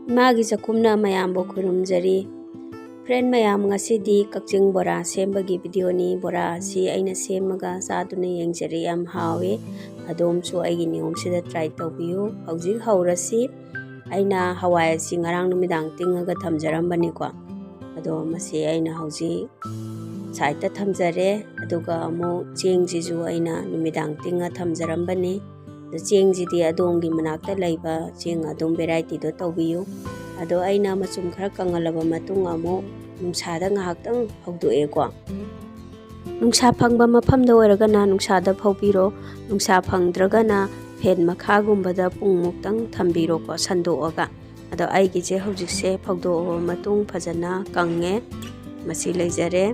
ꯏꯃꯥꯒꯤ ꯆꯥꯛꯈꯨꯝꯅ ꯃꯌꯥꯝꯕꯨ ꯈꯨꯔꯨꯝꯖꯔꯤ꯫ ꯐ꯭ꯔꯦꯟ ꯃꯌꯥꯝ, ꯉꯁꯤꯗꯤ ꯀꯛꯆꯤꯡ ꯕꯣꯔꯥ ꯁꯦꯝꯕꯒꯤ ꯚꯤꯗꯤꯑꯣꯅꯤ꯫ ꯕꯣꯔꯥ ꯑꯁꯤ ꯑꯩꯅ ꯁꯦꯝꯃꯒ ꯆꯥꯗꯨꯅ ꯌꯦꯡꯖꯔꯦ, ꯌꯥꯝ ꯍꯥꯎꯋꯤ꯫ ꯑꯗꯣꯝꯁꯨ ꯑꯩꯒꯤ ꯅꯤꯌꯣꯝꯁꯤꯗ ꯇ꯭ꯔꯥꯏ ꯇꯧꯕꯤꯌꯨ꯫ ꯍꯧꯖꯤꯛ ꯍꯧꯔꯁꯤ꯫ ꯑꯩꯅ ꯍꯋꯥꯏ ꯑꯁꯤ ꯉꯔꯥꯡ ꯅꯨꯃꯤꯗꯥꯡ ꯇꯤꯡꯉꯒ ꯊꯝꯖꯔꯝꯕꯅꯤꯀꯣ꯫ ꯑꯗꯣ ꯃꯁꯤ ꯑꯩꯅ ꯍꯧꯖꯤꯛ ꯁꯥꯏꯗꯇ ꯊꯝꯖꯔꯦ꯫ ꯑꯗꯨꯒ ꯑꯃꯨꯛ ꯆꯦꯡꯁꯤꯁꯨ ꯑꯩꯅ ꯅꯨꯃꯤꯗꯥꯡ ꯇꯤꯡꯉ ꯊꯝꯖꯔꯝꯕꯅꯤ꯫ ꯑꯗꯣ ꯆꯦꯡꯁꯤꯗꯤ ꯑꯗꯣꯝꯒꯤ ꯃꯅꯥꯛꯇ ꯂꯩꯕ ꯆꯦꯡ ꯑꯗꯨꯝ ꯚꯦꯔꯥꯏꯇꯤꯗꯣ ꯇꯧꯕꯤꯌꯨ꯫ ꯑꯗꯣ ꯑꯩꯅ ꯃꯆꯨꯝ ꯈꯔ ꯀꯪꯍꯜꯂꯕ ꯃꯇꯨꯡ ꯑꯃꯨꯛ ꯅꯨꯡꯁꯥꯗ ꯉꯥꯏꯍꯥꯛꯇꯪ ꯐꯧꯗꯣꯛꯑꯦꯀꯣ꯫ ꯅꯨꯡꯁꯥ ꯐꯪꯕ ꯃꯐꯝꯗ ꯑꯣꯏꯔꯒꯅ ꯅꯨꯡꯁꯥꯗ ꯐꯧꯕꯤꯔꯣ꯫ ꯅꯨꯡꯁꯥ ꯐꯪꯗ꯭ꯔꯒꯅ ꯐꯦꯟ ꯃꯈꯥꯒꯨꯝꯕꯗ ꯄꯨꯡꯃꯨꯛꯇꯪ ꯊꯝꯕꯤꯔꯣꯀꯣ, ꯁꯟꯗꯣꯛꯑꯒ꯫ ꯑꯗꯣ ꯑꯩꯒꯤꯁꯦ ꯍꯧꯖꯤꯛꯁꯦ ꯐꯧꯗꯣꯛꯑꯕ ꯃꯇꯨꯡ ꯐꯖꯅ ꯀꯪꯉꯦ꯫ ꯃꯁꯤ ꯂꯩꯖꯔꯦ꯫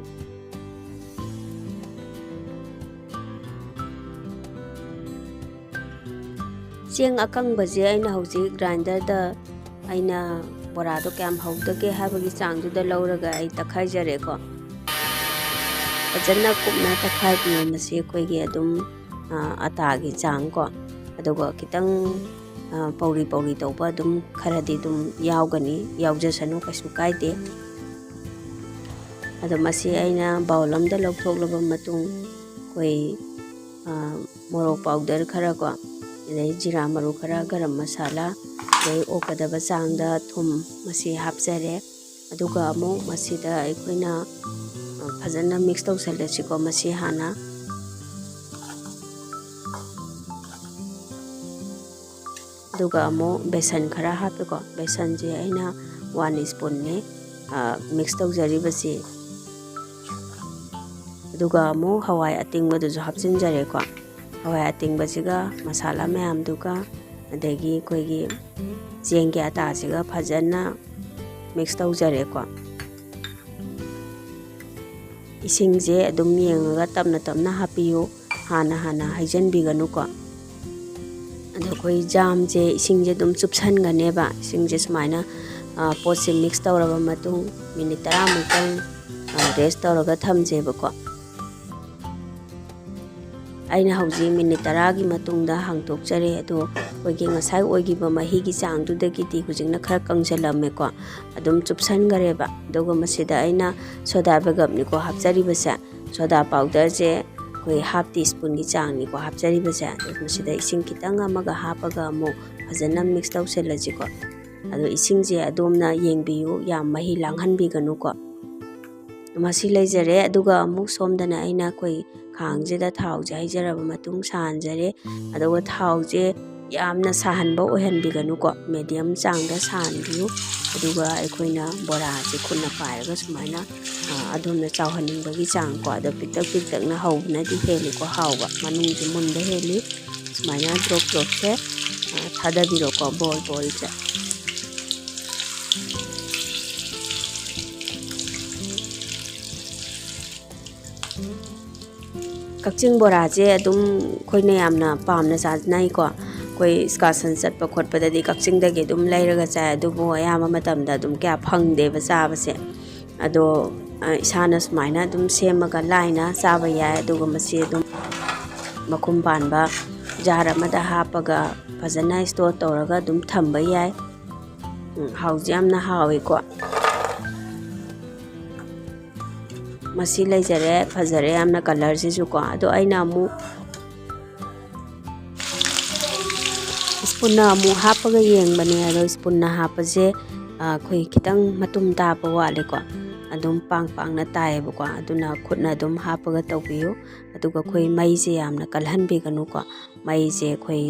ꯆꯦꯡ ꯑꯀꯪꯕꯁꯦ ꯑꯩꯅ ꯍꯧꯖꯤꯛ ꯒ꯭ꯔꯥꯏꯟꯗꯔꯗ ꯑꯩꯅ ꯕꯣꯔꯥꯗꯣ ꯀꯌꯥꯝ ꯍꯧꯗꯒꯦ ꯍꯥꯏꯕꯒꯤ ꯆꯥꯡꯗꯨꯗ ꯂꯧꯔꯒ ꯑꯩ ꯇꯛꯈꯥꯏꯖꯔꯦꯀꯣ꯫ ꯐꯖꯅ ꯀꯨꯞꯅ ꯇꯛꯈꯥꯏꯕꯤꯌꯨ꯫ ꯃꯁꯤ ꯑꯩꯈꯣꯏꯒꯤ ꯑꯗꯨꯝ ꯑꯇꯥꯒꯤ ꯆꯥꯡꯀꯣ꯫ ꯑꯗꯨꯒ ꯈꯤꯇꯪ ꯄꯧꯔꯤ ꯄꯧꯔꯤ ꯇꯧꯕ ꯑꯗꯨꯝ ꯈꯔꯗꯤ ꯑꯗꯨꯝ ꯌꯥꯎꯒꯅꯤ, ꯌꯥꯎꯖꯁꯅꯨ, ꯀꯩꯁꯨ ꯀꯥꯏꯗꯦ꯫ ꯑꯗꯣ ꯃꯁꯤ ꯑꯩꯅ ꯕꯥꯎꯜ ꯑꯃꯗ ꯂꯧꯊꯣꯛꯂꯕ ꯃꯇꯨꯡ ꯑꯩꯈꯣꯏ ꯃꯣꯔꯣꯛ ꯄꯥꯎꯗꯔ ꯈꯔꯀꯣ, ꯑꯗꯩ ꯖꯤꯔꯥ ꯃꯔꯨ ꯈꯔ, ꯒꯔꯝ ꯃꯁꯥꯂꯥ, ꯑꯗꯩ ꯑꯣꯛꯀꯗꯕ ꯆꯥꯡꯗ ꯊꯨꯝ ꯃꯁꯤ ꯍꯥꯞꯆꯔꯦ꯫ ꯑꯗꯨꯒ ꯑꯃꯨꯛ ꯃꯁꯤꯗ ꯑꯩꯈꯣꯏꯅ ꯐꯖꯅ ꯃꯤꯛꯁ ꯇꯧꯁꯜꯂꯁꯤꯀꯣ ꯃꯁꯤ ꯍꯥꯟꯅ꯫ ꯑꯗꯨꯒ ꯑꯃꯨꯛ ꯕꯦꯁꯟ ꯈꯔ ꯍꯥꯞꯄꯦꯀꯣ꯫ ꯕꯦꯁꯟꯁꯦ ꯑꯩꯅ 1 ꯁ꯭ꯄꯨꯟꯅꯤ ꯃꯤꯛꯁ ꯇꯧꯖꯔꯤꯕꯁꯤ꯫ ꯑꯗꯨꯒ ꯑꯃꯨꯛ ꯍꯋꯥꯏ ꯑꯇꯤꯡꯕꯗꯨꯁꯨ ꯍꯥꯞꯆꯤꯟꯖꯔꯦꯀꯣ꯫ ꯍꯋꯥꯏ ꯑꯇꯤꯡꯕꯁꯤꯒ ꯃꯁꯥꯂꯥ ꯃꯌꯥꯝꯗꯨꯒ ꯑꯗꯒꯤ ꯑꯩꯈꯣꯏꯒꯤ ꯆꯦꯡꯒꯤ ꯑꯇꯥꯁꯤꯒ ꯐꯖꯅ ꯃꯤꯛꯁ ꯇꯧꯖꯔꯦꯀꯣ꯫ ꯏꯁꯤꯡꯁꯦ ꯑꯗꯨꯝ ꯌꯦꯡꯉꯒ ꯇꯞꯅ ꯇꯞꯅ ꯍꯥꯞꯄꯤꯌꯨ, ꯍꯥꯟꯅ ꯍꯩꯖꯤꯟꯕꯤꯒꯅꯨꯀꯣ꯫ ꯑꯗꯣ ꯑꯩꯈꯣꯏ ꯖꯥꯝꯁꯦ ꯏꯁꯤꯡꯁꯦ ꯑꯗꯨꯝ ꯆꯨꯞꯁꯟꯒꯅꯦꯕ꯫ ꯏꯁꯤꯡꯁꯦ ꯁꯨꯃꯥꯏꯅ ꯄꯣꯠꯁꯦ ꯃꯤꯛꯁ ꯇꯧꯔꯕ ꯃꯇꯨꯡ ꯃꯤꯅꯤꯠ 10ꯃꯨꯛꯇꯪ ꯔꯦꯁ ꯇꯧꯔꯒ ꯊꯝꯖꯦꯕꯀꯣ꯫ ꯑꯩꯅ ꯍꯧꯖꯤꯛ ꯃꯤꯅꯤꯠ 10ꯒꯤ ꯃꯇꯨꯡꯗ ꯍꯥꯡꯇꯣꯛꯆꯔꯦ꯫ ꯑꯗꯣ ꯑꯩꯈꯣꯏꯒꯤ ꯉꯁꯥꯏ ꯑꯣꯏꯈꯤꯕ ꯃꯍꯤꯒꯤ ꯆꯥꯡꯗꯨꯗꯒꯤꯗꯤ ꯍꯧꯖꯤꯛꯅ ꯈꯔ ꯀꯪꯁꯤꯜꯂꯝꯃꯦꯀꯣ, ꯑꯗꯨꯝ ꯆꯨꯞꯁꯟꯈꯔꯦꯕ꯫ ꯑꯗꯨꯒ ꯃꯁꯤꯗ ꯑꯩꯅ ꯁꯣꯗꯥ ꯕꯥꯏꯒꯞꯅꯤꯀꯣ ꯍꯥꯞꯆꯔꯤꯕꯁꯦ꯫ ꯁꯣꯗꯥ ꯄꯥꯎꯗꯔꯁꯦ ꯑꯩꯈꯣꯏ ½ ꯇꯤꯁꯄꯨꯟꯒꯤ ꯆꯥꯡꯅꯤꯀꯣ ꯍꯥꯞꯆꯔꯤꯕꯁꯦ꯫ ꯑꯗꯣ ꯃꯁꯤꯗ ꯏꯁꯤꯡ ꯈꯤꯇꯪ ꯑꯃꯒ ꯍꯥꯞꯄꯒ ꯑꯃꯨꯛ ꯐꯖꯅ ꯃꯤꯛꯁ ꯇꯧꯁꯤꯜꯂꯁꯤꯀꯣ꯫ ꯑꯗꯣ ꯏꯁꯤꯡꯁꯦ ꯑꯗꯣꯝꯅ ꯌꯦꯡꯕꯤꯌꯨ, ꯌꯥꯝ ꯃꯍꯤ ꯂꯥꯡꯍꯟꯕꯤꯒꯅꯨꯀꯣ꯫ ꯃꯁꯤ ꯂꯩꯖꯔꯦ꯫ ꯑꯗꯨꯒ ꯑꯃꯨꯛ ꯁꯣꯝꯗꯅ ꯑꯩꯅ ꯑꯩꯈꯣꯏ ꯈꯥꯡꯁꯤꯗ ꯊꯥꯎꯁꯦ ꯍꯩꯖꯔꯕ ꯃꯇꯨꯡ ꯁꯥꯍꯟꯖꯔꯦ꯫ ꯑꯗꯨꯒ ꯊꯥꯎꯁꯦ ꯌꯥꯝꯅ ꯁꯥꯍꯟꯕ ꯑꯣꯏꯍꯟꯕꯤꯒꯅꯨꯀꯣ, ꯃꯦꯗꯤꯌꯝ ꯆꯥꯡꯗ ꯁꯥꯍꯟꯕꯤꯌꯨ꯫ ꯑꯗꯨꯒ ꯑꯩꯈꯣꯏꯅ ꯕꯣꯔꯥꯁꯦ ꯈꯨꯠꯅ ꯄꯥꯏꯔꯒ ꯁꯨꯃꯥꯏꯅ ꯑꯗꯣꯝꯅ ꯆꯥꯎꯍꯟꯅꯤꯡꯕꯒꯤ ꯆꯥꯡꯀꯣ, ꯑꯗꯣ ꯄꯤꯛꯇꯛ ꯄꯤꯛꯇꯛꯅ ꯍꯧꯕꯅꯗꯤ ꯍꯦꯜꯂꯤꯀꯣ ꯍꯥꯎꯕ, ꯃꯅꯨꯡꯁꯦ ꯃꯨꯟꯕ ꯍꯦꯜꯂꯤ꯫ ꯁꯨꯃꯥꯏꯅ ꯗ꯭ꯔꯣꯞ ꯗ꯭ꯔꯣꯞꯁꯦ ꯊꯥꯗꯕꯤꯔꯣꯀꯣ ꯕꯣꯜ ꯕꯣꯜꯁꯦ꯫ ꯀꯛꯆꯤꯡ ꯕꯣꯔꯥꯁꯦ ꯑꯗꯨꯝ ꯑꯩꯈꯣꯏꯅ ꯌꯥꯝꯅ ꯄꯥꯝꯅ ꯆꯥꯅꯩꯀꯣ꯫ ꯑꯩꯈꯣꯏ ꯏꯁꯀꯥꯔꯁꯟ ꯆꯠꯄ ꯈꯣꯠꯄꯗꯗꯤ ꯀꯛꯆꯤꯡꯗꯒꯤ ꯑꯗꯨꯝ ꯂꯩꯔꯒ ꯆꯥꯏ, ꯑꯗꯨꯕꯨ ꯑꯌꯥꯝꯕ ꯃꯇꯝꯗ ꯑꯗꯨꯝꯀꯌꯥ ꯐꯪꯗꯦꯕ ꯆꯥꯕꯁꯦ꯫ ꯑꯗꯣ ꯏꯁꯥꯅ ꯁꯨꯃꯥꯏꯅ ꯑꯗꯨꯝ ꯁꯦꯝꯃꯒ ꯂꯥꯏꯅ ꯆꯥꯕ ꯌꯥꯏ꯫ ꯑꯗꯨꯒ ꯃꯁꯤ ꯑꯗꯨꯝ ꯃꯈꯨꯝ ꯄꯥꯟꯕ ꯖꯥꯔ ꯑꯃꯗ ꯍꯥꯞꯄꯒ ꯐꯖꯅ ꯁ꯭ꯇꯣꯔ ꯇꯧꯔꯒ ꯑꯗꯨꯝ ꯊꯝꯕ ꯌꯥꯏ꯫ ꯍꯥꯎꯁꯨ ꯌꯥꯝꯅ ꯍꯥꯎꯋꯤꯀꯣ꯫ ꯃꯁꯤ ꯂꯩꯖꯔꯦ, ꯐꯖꯔꯦ ꯌꯥꯝꯅ ꯀꯂꯔꯁꯤꯁꯨꯀꯣ꯫ ꯑꯗꯣ ꯑꯩꯅ ꯑꯃꯨꯛ ꯁ꯭ꯄꯨꯟꯅ ꯑꯃꯨꯛ ꯍꯥꯞꯄꯒ ꯌꯦꯡꯕꯅꯦ꯫ ꯑꯗꯣ ꯁ꯭ꯄꯨꯟꯅ ꯍꯥꯞꯄꯁꯦ ꯑꯩꯈꯣꯏ ꯈꯤꯇꯪ ꯃꯇꯨꯝ ꯇꯥꯕ ꯋꯥꯠꯂꯦꯀꯣ, ꯑꯗꯨꯝ ꯄꯥꯡꯅ ꯇꯥꯏꯌꯦꯕꯀꯣ꯫ ꯑꯗꯨꯅ ꯈꯨꯠꯅ ꯑꯗꯨꯝ ꯍꯥꯞꯄꯒ ꯇꯧꯕꯤꯌꯨ꯫ ꯑꯗꯨꯒ ꯑꯩꯈꯣই ꯃꯩꯁꯦ ꯌꯥꯝꯅ ꯀꯜꯍꯟꯕꯤꯒꯅꯨꯀꯣ꯫ ꯃꯩꯁꯦ ꯑꯩꯈꯣꯏ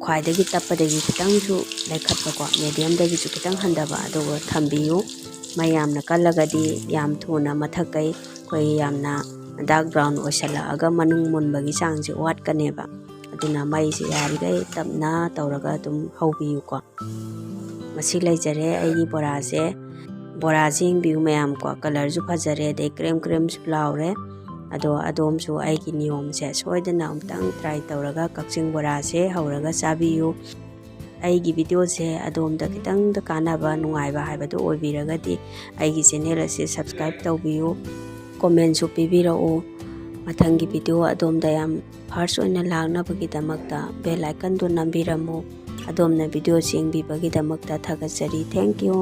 ꯈ꯭ꯋꯥꯏꯗꯒꯤ ꯇꯞꯄꯗꯒꯤ ꯈꯤꯇꯪꯁꯨ ꯂꯩꯈꯠꯄꯀꯣ, ꯃꯦꯗꯤꯌꯝꯗꯒꯤꯁꯨ ꯈꯤꯇꯪ ꯍꯟꯊꯕ, ꯑꯗꯨꯒ ꯊꯝꯕꯤꯌꯨ꯫ ꯃꯩ ꯌꯥꯝꯅ ꯀꯜꯂꯒꯗꯤ ꯌꯥꯝ ꯊꯨꯅ ꯃꯊꯛꯀꯩ ꯑꯩꯈꯣই ꯌꯥꯝꯅ ꯗꯥꯔꯛ ꯕ꯭ꯔꯥꯎꯟ ꯑꯣꯏꯁꯜꯂꯛꯑꯒ ꯃꯅꯨꯡ ꯃꯨꯟꯕꯒꯤ ꯆꯥꯡꯁꯦ ꯋꯥꯠꯀꯅꯦꯕ꯫ ꯑꯗꯨꯅ ꯃꯩꯁꯦ ꯌꯥꯔꯤꯈꯩ ꯇꯞꯅ ꯇꯧꯔꯒ ꯑꯗꯨꯝ ꯍꯧꯕꯤꯌꯨꯀꯣ꯫ ꯃꯁꯤ ꯂꯩꯖꯔꯦ ꯑꯩꯒꯤ ꯕꯣꯔꯥꯁꯦ꯫ ꯕꯣꯔꯥꯁꯦ ꯌꯦꯡꯕꯤꯌꯨ ꯃꯌꯥꯝꯀꯣ, ꯀꯂꯔꯁꯨ ꯐꯖꯔꯦ, ꯑꯗꯩ ꯀ꯭ꯔꯦꯝ ꯀ꯭ꯔꯦꯝꯁꯨ ꯂꯥꯎꯔꯦ꯫ ꯑꯗꯣ ꯑꯗꯣꯝꯁꯨ ꯑꯩꯒꯤ ꯅꯤꯌꯣꯝꯁꯦ ꯁꯣꯏꯗꯅ ꯑꯃꯨꯛꯇꯪ ꯇ꯭ꯔꯥꯏ ꯇꯧꯔꯒ ꯀꯛꯆꯤꯡ ꯕꯣꯔꯥꯁꯦ ꯍꯧꯔꯒ ꯆꯥꯕꯤꯌꯨ꯫ ꯑꯩꯒꯤ ꯚꯤꯗꯤꯑꯣꯁꯦ ꯑꯗꯣꯝꯗ ꯈꯤꯇꯪꯗ ꯀꯥꯟꯅꯕ, ꯅꯨꯡꯉꯥꯏꯕ ꯍꯥꯏꯕꯗꯨ ꯑꯣꯏꯕꯤꯔꯒꯗꯤ ꯑꯩꯒꯤ ꯆꯦꯅꯦꯜ ꯑꯁꯤ ꯁꯕꯁꯀ꯭ꯔꯥꯏꯕ ꯇꯧꯕꯤꯌꯨ, ꯀꯣꯃꯦꯟꯁꯨ ꯄꯤꯕꯤꯔꯛꯎ꯫ ꯃꯊꯪꯒꯤ ꯚꯤꯗꯤꯑꯣ ꯑꯗꯣꯝꯗ ꯌꯥꯝ ꯐꯥꯔꯁ ꯑꯣꯏꯅ ꯂꯥꯛꯅꯕꯒꯤꯗꯃꯛꯇ ꯕꯦꯜ ꯑꯥꯏꯀꯟꯗꯨ ꯅꯝꯕꯤꯔꯝꯃꯨ꯫ ꯑꯗꯣꯝꯅ ꯚꯤꯗꯤꯑꯣꯁꯤ ꯌꯦꯡꯕꯤꯕꯒꯤꯗꯃꯛꯇ ꯊꯥꯒꯠꯆꯔꯤ꯫ Thank you.